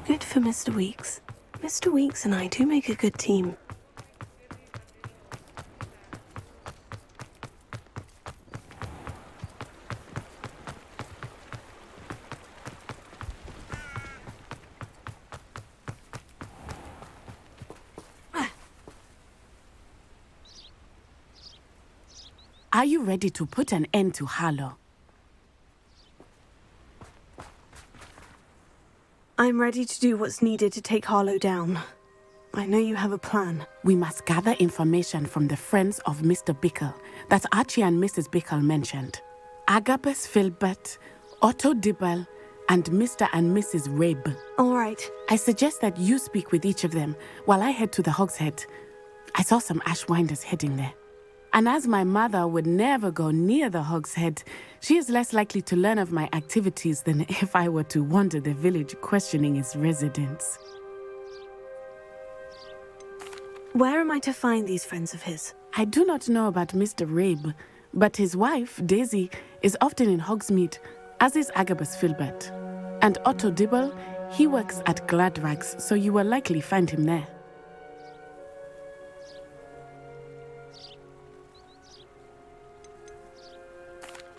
Good for Mr. Weeks. Mr. Weeks and I do make a good team. Are you ready to put an end to Harlow? I'm ready to do what's needed to take Harlow down. I know you have a plan. We must gather information from the friends of Mr. Bickle that Archie and Mrs. Bickle mentioned. Agabus Filbert, Otto Dibble, and Mr. and Mrs. Rabe. All right. I suggest that you speak with each of them while I head to the Hogshead. I saw some Ashwinders heading there. And as my mother would never go near the Hogshead, she is less likely to learn of my activities than if I were to wander the village questioning its residents. Where am I to find these friends of his? I do not know about Mr. Rabe, but his wife, Daisy, is often in Hogsmeade, as is Agabus Filbert. And Otto Dibble, he works at Gladrags, so you will likely find him there.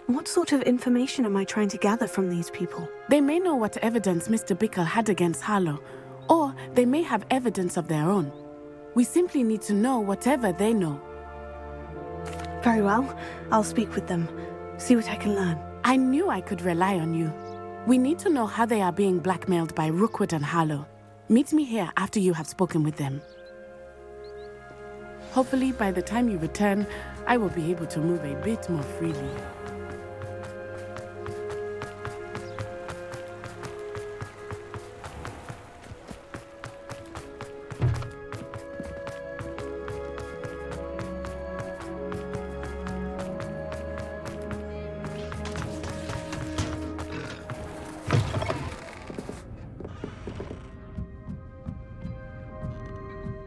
What sort of information am I trying to gather from these people? They may know what evidence Mr. Bickle had against Harlow, or they may have evidence of their own. We simply need to know whatever they know. Very well. I'll speak with them. See what I can learn. I knew I could rely on you. We need to know how they are being blackmailed by Rookwood and Harlow. Meet me here after you have spoken with them. Hopefully, by the time you return, I will be able to move a bit more freely.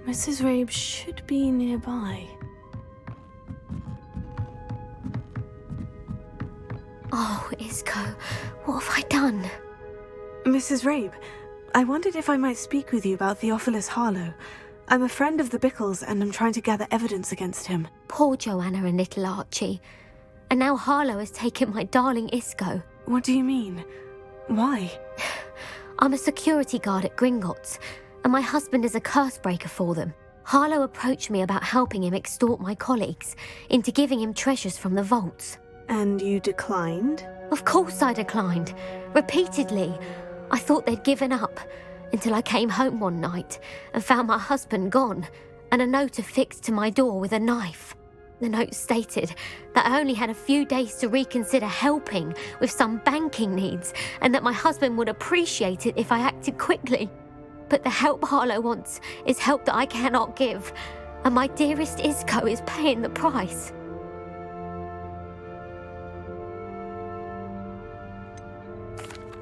Mrs. Rabe should be nearby. Oh, Isco, what have I done? Mrs. Rabe, I wondered if I might speak with you about Theophilus Harlow. I'm a friend of the Bickles and I'm trying to gather evidence against him. Poor Joanna and little Archie. And now Harlow has taken my darling Isco. What do you mean? Why? I'm a security guard at Gringotts, and my husband is a curse breaker for them. Harlow approached me about helping him extort my colleagues into giving him treasures from the vaults. And you declined? Of course I declined. Repeatedly. I thought they'd given up, until I came home one night and found my husband gone, and a note affixed to my door with a knife. The note stated that I only had a few days to reconsider helping with some banking needs, and that my husband would appreciate it if I acted quickly. But the help Harlow wants is help that I cannot give, and my dearest Isco is paying the price.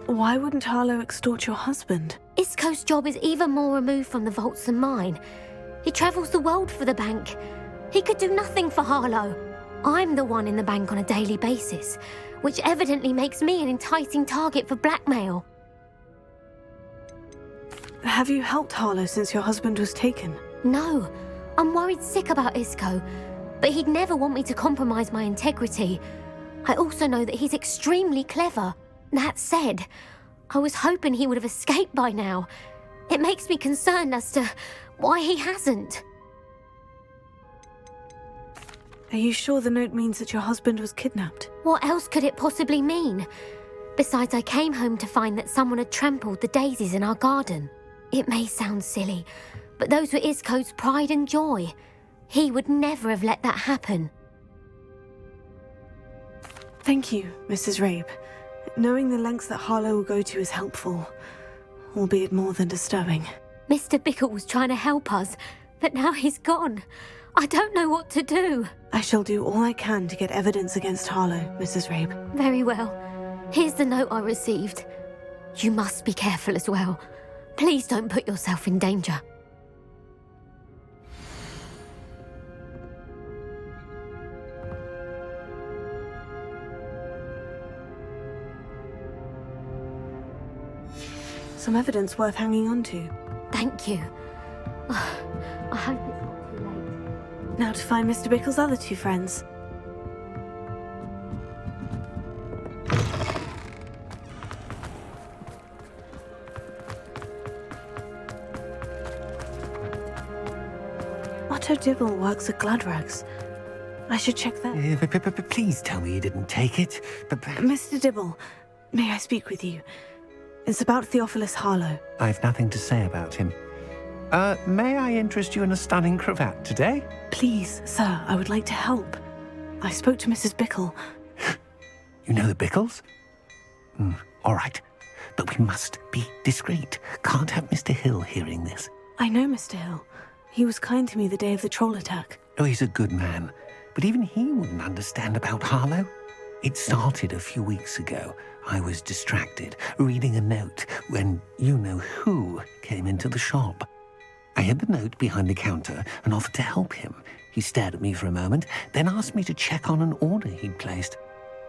Why wouldn't Harlow extort your husband? Isco's job is even more removed from the vaults than mine. He travels the world for the bank. He could do nothing for Harlow. I'm the one in the bank on a daily basis, which evidently makes me an enticing target for blackmail. Have you helped Harlow since your husband was taken? No, I'm worried sick about Isco, but he'd never want me to compromise my integrity. I also know that he's extremely clever. That said, I was hoping he would have escaped by now. It makes me concerned as to why he hasn't. Are you sure the note means that your husband was kidnapped? What else could it possibly mean? Besides, I came home to find that someone had trampled the daisies in our garden. It may sound silly, but those were Isco's pride and joy. He would never have let that happen. Thank you, Mrs. Rabe. Knowing the lengths that Harlow will go to is helpful, albeit more than disturbing. Mr. Bickle was trying to help us, but now he's gone. I don't know what to do. I shall do all I can to get evidence against Harlow, Mrs. Rabe. Very well. Here's the note I received. You must be careful as well. Please don't put yourself in danger. Some evidence worth hanging on to. Thank you. I hope it's not too late. Now to find Mr. Bickle's other two friends. Otto Dibble works at Gladrags. I should check that. Please tell me you didn't take it. Mr. Dibble, may I speak with you? It's about Theophilus Harlow. I've nothing to say about him. May I interest you in a stunning cravat today? Please, sir, I would like to help. I spoke to Mrs. Bickle. You know the Bickles? All right. But we must be discreet. Can't have Mr. Hill hearing this. I know Mr. Hill. He was kind to me the day of the troll attack. Oh, he's a good man. But even he wouldn't understand about Harlow. It started a few weeks ago. I was distracted, reading a note, when you-know-who came into the shop. I hid the note behind the counter and offered to help him. He stared at me for a moment, then asked me to check on an order he'd placed.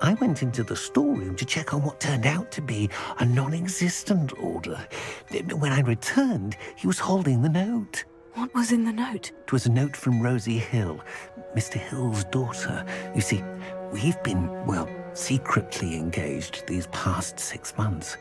I went into the storeroom to check on what turned out to be a non-existent order. When I returned, he was holding the note. What was in the note? It was a note from Rosie Hill, Mr. Hill's daughter. You see, we've been, secretly engaged these past 6 months.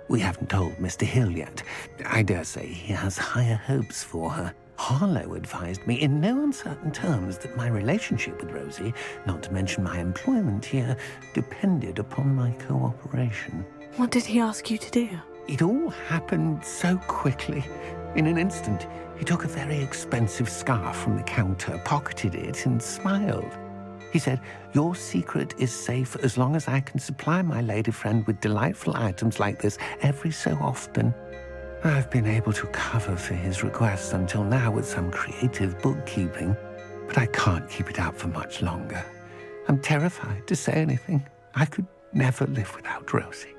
We haven't told Mr. Hill yet. I dare say he has higher hopes for her. Harlow advised me in no uncertain terms that my relationship with Rosie, not to mention my employment here, depended upon my cooperation. What did he ask you to do? It all happened so quickly. In an instant, he took a very expensive scarf from the counter, pocketed it, and smiled. He said, "Your secret is safe as long as I can supply my lady friend with delightful items like this every so often." I've been able to cover for his requests until now with some creative bookkeeping, but I can't keep it up for much longer. I'm terrified to say anything. I could never live without Rosie.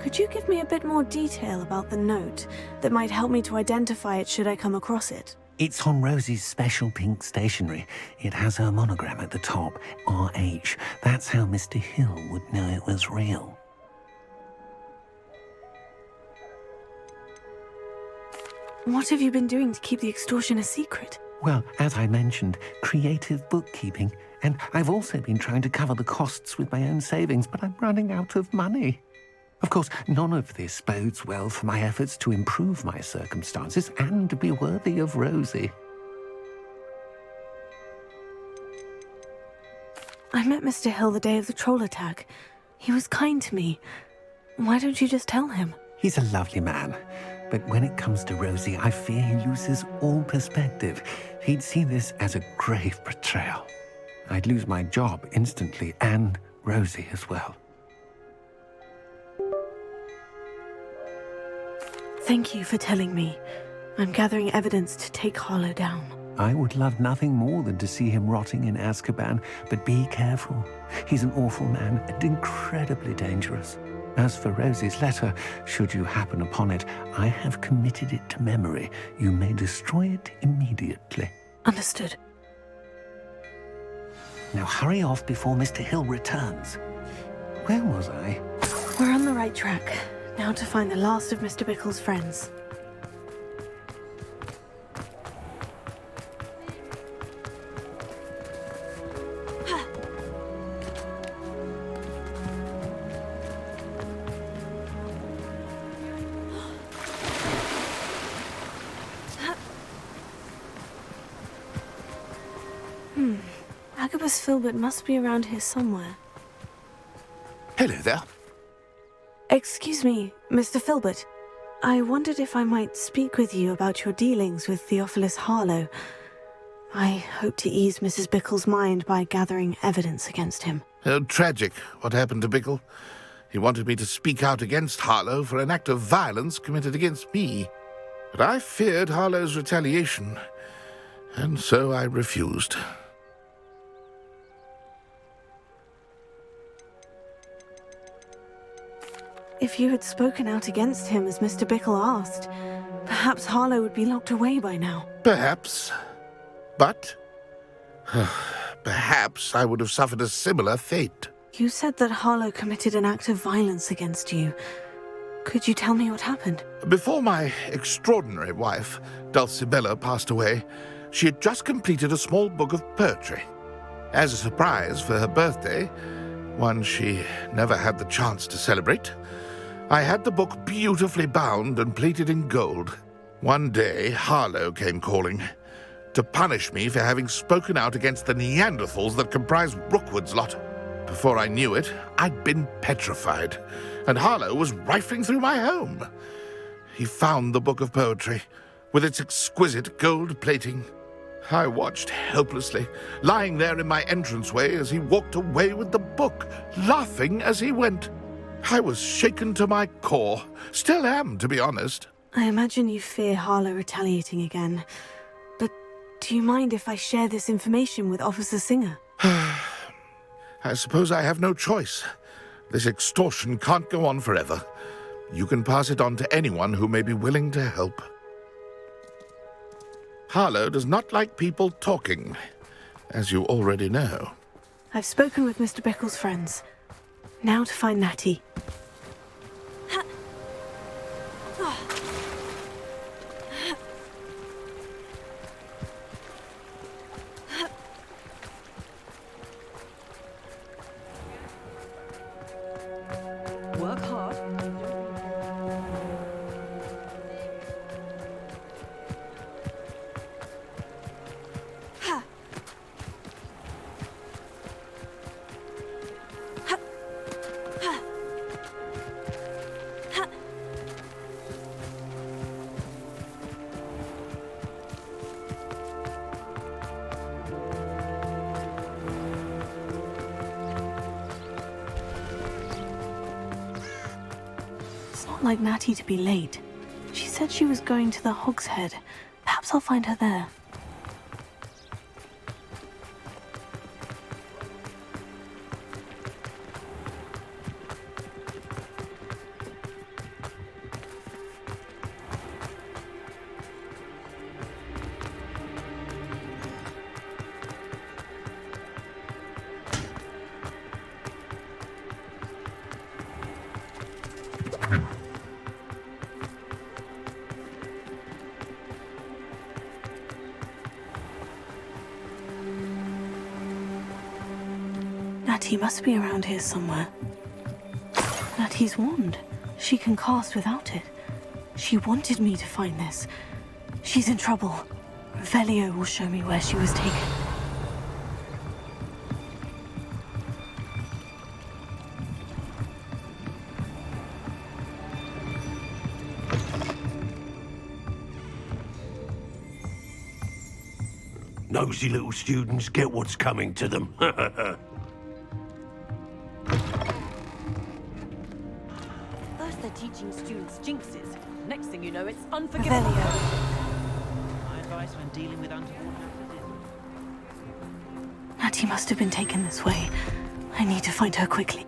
Could you give me a bit more detail about the note that might help me to identify it should I come across it? It's on Rosie's special pink stationery. It has her monogram at the top, RH. That's how Mr. Hill would know it was real. What have you been doing to keep the extortion a secret? Well, as I mentioned, creative bookkeeping. And I've also been trying to cover the costs with my own savings, but I'm running out of money. Of course, none of this bodes well for my efforts to improve my circumstances and to be worthy of Rosie. I met Mr. Hill the day of the troll attack. He was kind to me. Why don't you just tell him? He's a lovely man. But when it comes to Rosie, I fear he loses all perspective. He'd see this as a grave betrayal. I'd lose my job instantly, and Rosie as well. Thank you for telling me. I'm gathering evidence to take Harlow down. I would love nothing more than to see him rotting in Azkaban, but be careful. He's an awful man and incredibly dangerous. As for Rosie's letter, should you happen upon it, I have committed it to memory. You may destroy it immediately. Understood. Now hurry off before Mr. Hill returns. Where was I? We're on the right track. Now to find the last of Mr. Bickle's friends. Agabus Filbert must be around here somewhere. Hello there. Excuse me, Mr. Filbert. I wondered if I might speak with you about your dealings with Theophilus Harlow. I hope to ease Mrs. Bickle's mind by gathering evidence against him. Oh, tragic what happened to Bickle. He wanted me to speak out against Harlow for an act of violence committed against me. But I feared Harlow's retaliation, and so I refused. If you had spoken out against him as Mr. Bickle asked, perhaps Harlow would be locked away by now. Perhaps. But perhaps I would have suffered a similar fate. You said that Harlow committed an act of violence against you. Could you tell me what happened? Before my extraordinary wife, Dulcibella, passed away, she had just completed a small book of poetry. As a surprise for her birthday, one she never had the chance to celebrate, I had the book beautifully bound and plated in gold. One day, Harlow came calling to punish me for having spoken out against the Neanderthals that comprised Rookwood's lot. Before I knew it, I'd been petrified, and Harlow was rifling through my home. He found the book of poetry, with its exquisite gold plating. I watched helplessly, lying there in my entranceway as he walked away with the book, laughing as he went. I was shaken to my core. Still am, to be honest. I imagine you fear Harlow retaliating again. But do you mind if I share this information with Officer Singer? I suppose I have no choice. This extortion can't go on forever. You can pass it on to anyone who may be willing to help. Harlow does not like people talking, as you already know. I've spoken with Mr. Bickle's friends. Now to find Natty. Work hard. It's not like Natty to be late. She said she was going to the Hog's Head. Perhaps I'll find her there. Natty must be around here somewhere. Natty's wand. She can cast without it. She wanted me to find this. She's in trouble. Velio will show me where she was taken. Nosy little students get what's coming to them. First they're teaching students jinxes. Next thing you know, it's unforgivable. Velio. Mind if advice when dealing with untoward matters is... Natty must have been taken this way. I need to find her quickly.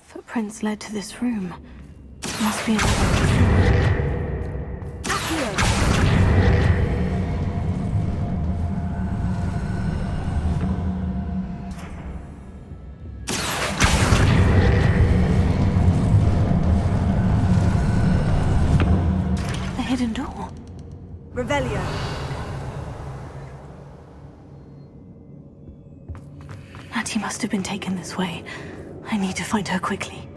Footprints led to this room. Must be another way through. The hidden door. Revelio. Natty must have been taken this way. I need to find her quickly.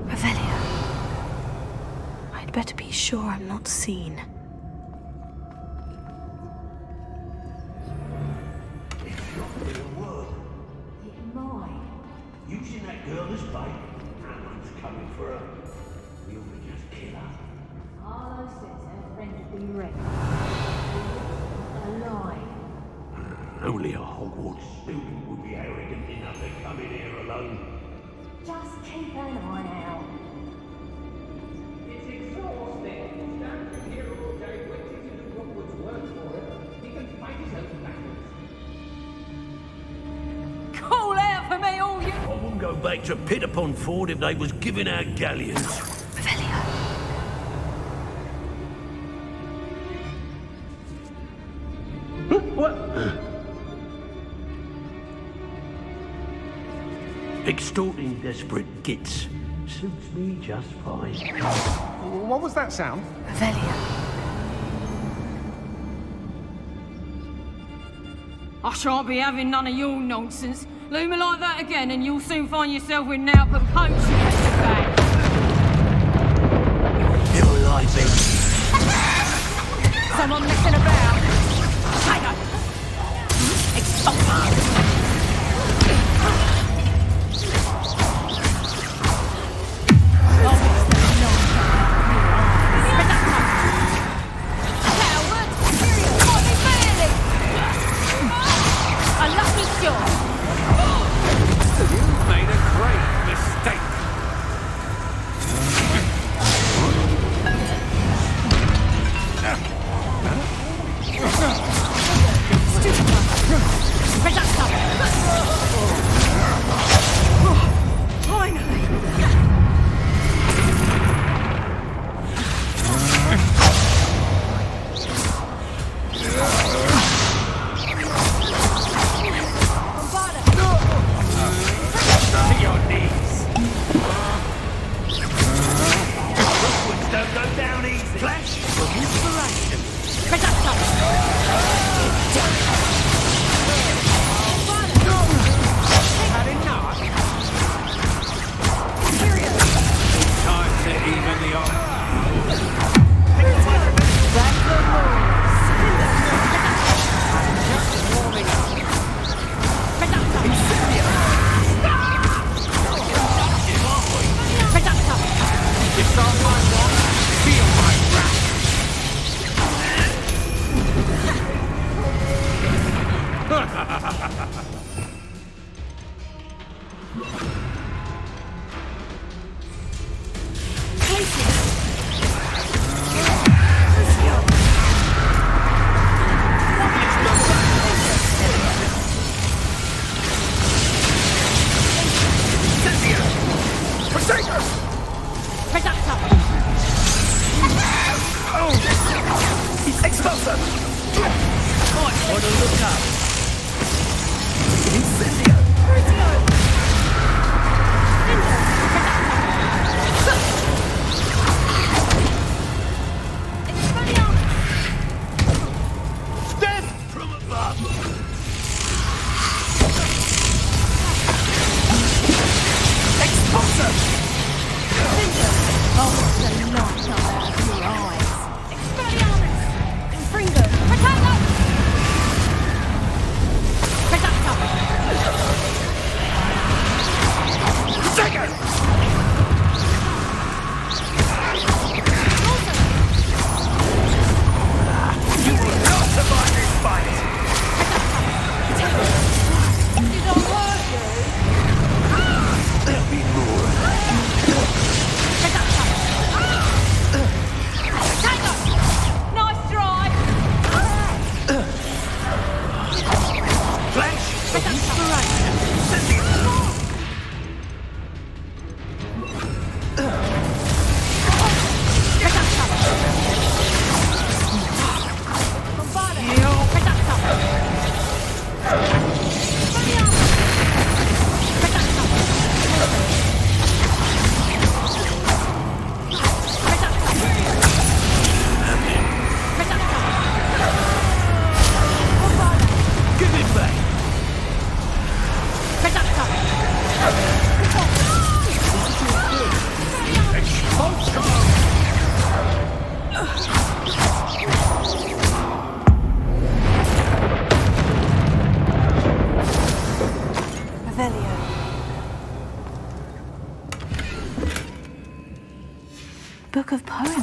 Revelio. I'd better be sure I'm not seen. Using that girl as bait. Someone's coming for her. We ought to just kill her. Arlo says her friend would be ready. Alive. Only a Hogwarts student would be arrogant enough to come in here alone. Just keep an eye out. It's exhausting. Standing here all day waiting to do Hogwarts work for him. He can fight his own battles. Call out for me, all you... I wouldn't go back to Pitt-upon-Ford if they was giving out galleons. Revelio. What? Extorting desperate gits suits me just fine. What was that sound? Revelio. I shan't be having none of your nonsense. Leave me like that again and you'll soon find yourself with now but poaching at your back. You're alive, then. Someone messing about. Take her. Expulsion.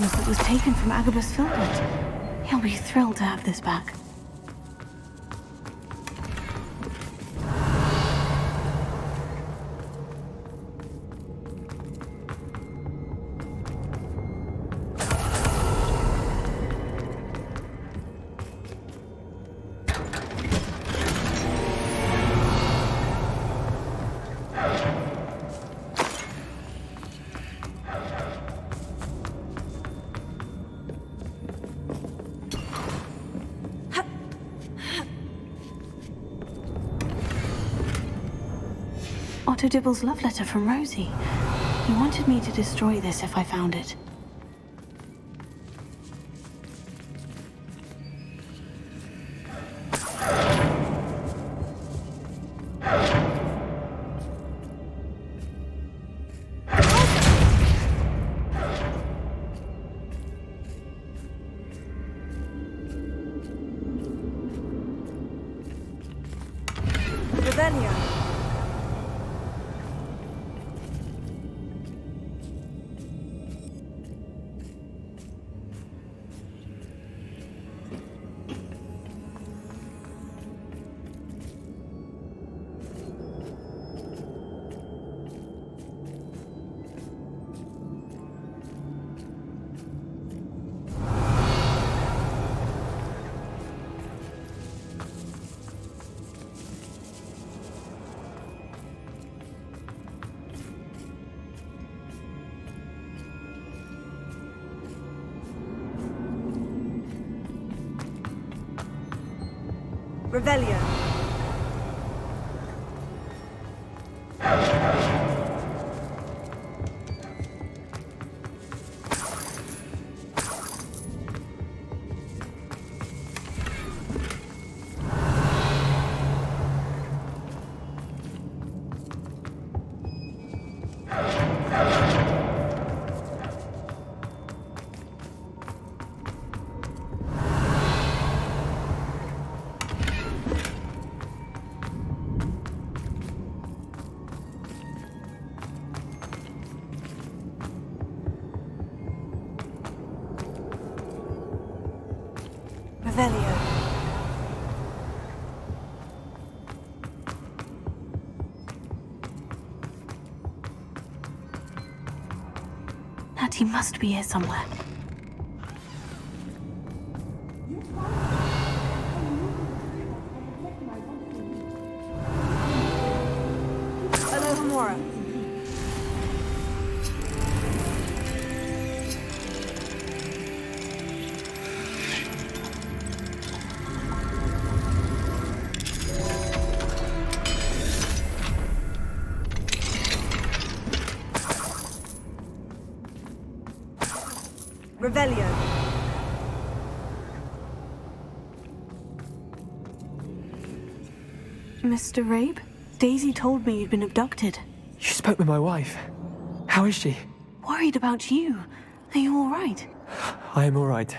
items that was taken from Agabus Filbert. He'll be thrilled to have this back. Otto Dibble's love letter from Rosie. He wanted me to destroy this if I found it. Revelio. Revelio. Revelio. Natty must be here somewhere. Hello, Hamora. Revelio. Mr. Rabe? Daisy told me you'd been abducted. You spoke with my wife. How is she? Worried about you. Are you all right? I am all right.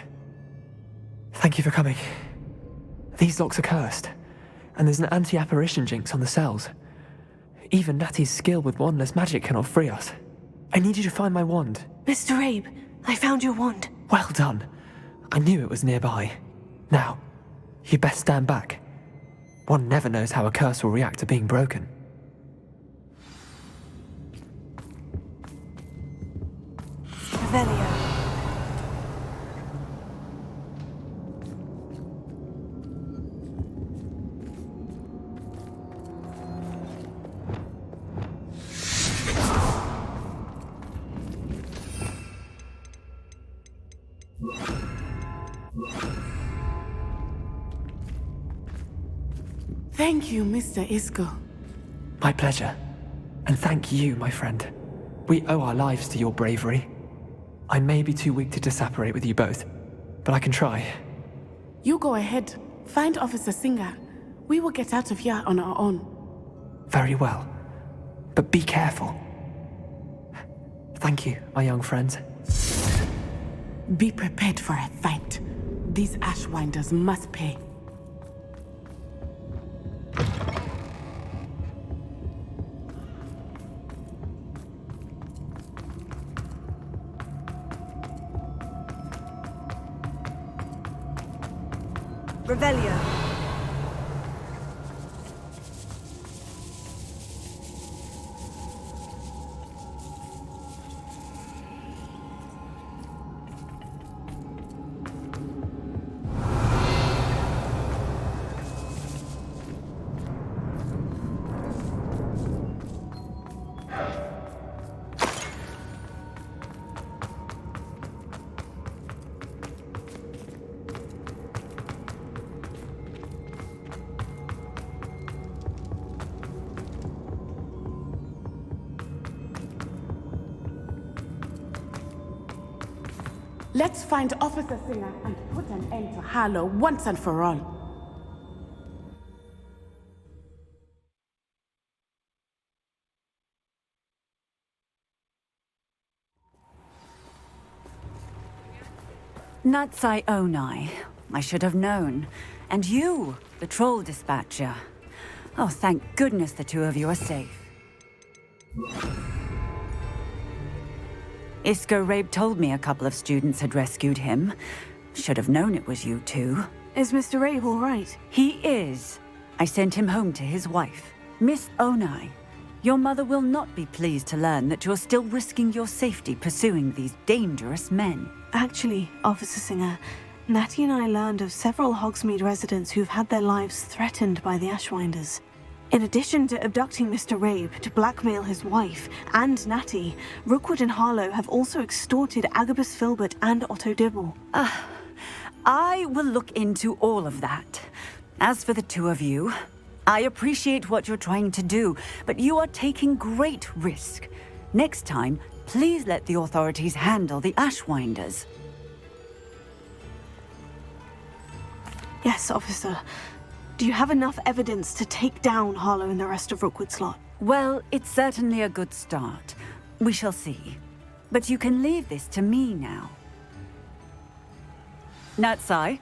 Thank you for coming. These locks are cursed, and there's an anti-apparition jinx on the cells. Even Natty's skill with wandless magic cannot free us. I need you to find my wand. Mr. Rabe, I found your wand. Well done. I knew it was nearby. Now, you best stand back. One never knows how a curse will react to being broken. Revelio. Thank you, Mr. Isco. My pleasure. And thank you, my friend. We owe our lives to your bravery. I may be too weak to disapparate with you both, but I can try. You go ahead. Find Officer Singer. We will get out of here on our own. Very well. But be careful. Thank you, my young friends. Be prepared for a fight. These Ashwinders must pay. Revelio. Let's find Officer Singer and put an end to Harlow once and for all. Natsai Onai. I should have known. And you, the troll dispatcher. Oh, thank goodness the two of you are safe. Isco Rabe told me a couple of students had rescued him. Should have known it was you two. Is Mr. Rabe all right? He is. I sent him home to his wife. Miss Onai, your mother will not be pleased to learn that you're still risking your safety pursuing these dangerous men. Actually, Officer Singer, Natty and I learned of several Hogsmeade residents who've had their lives threatened by the Ashwinders. In addition to abducting Mr. Rabe to blackmail his wife and Natty, Rookwood and Harlow have also extorted Agabus Filbert and Otto Dibble. I will look into all of that. As for the two of you, I appreciate what you're trying to do, but you are taking great risk. Next time, please let the authorities handle the Ashwinders. Yes, officer. Do you have enough evidence to take down Harlow and the rest of Rookwood's lot? Well, it's certainly a good start. We shall see. But you can leave this to me now. Natsai,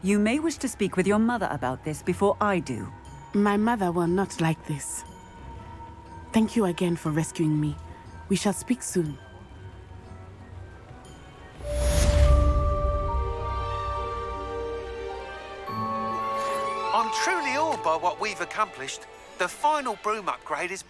you may wish to speak with your mother about this before I do. My mother will not like this. Thank you again for rescuing me. We shall speak soon. I'm truly awed by what we've accomplished. The final broom upgrade is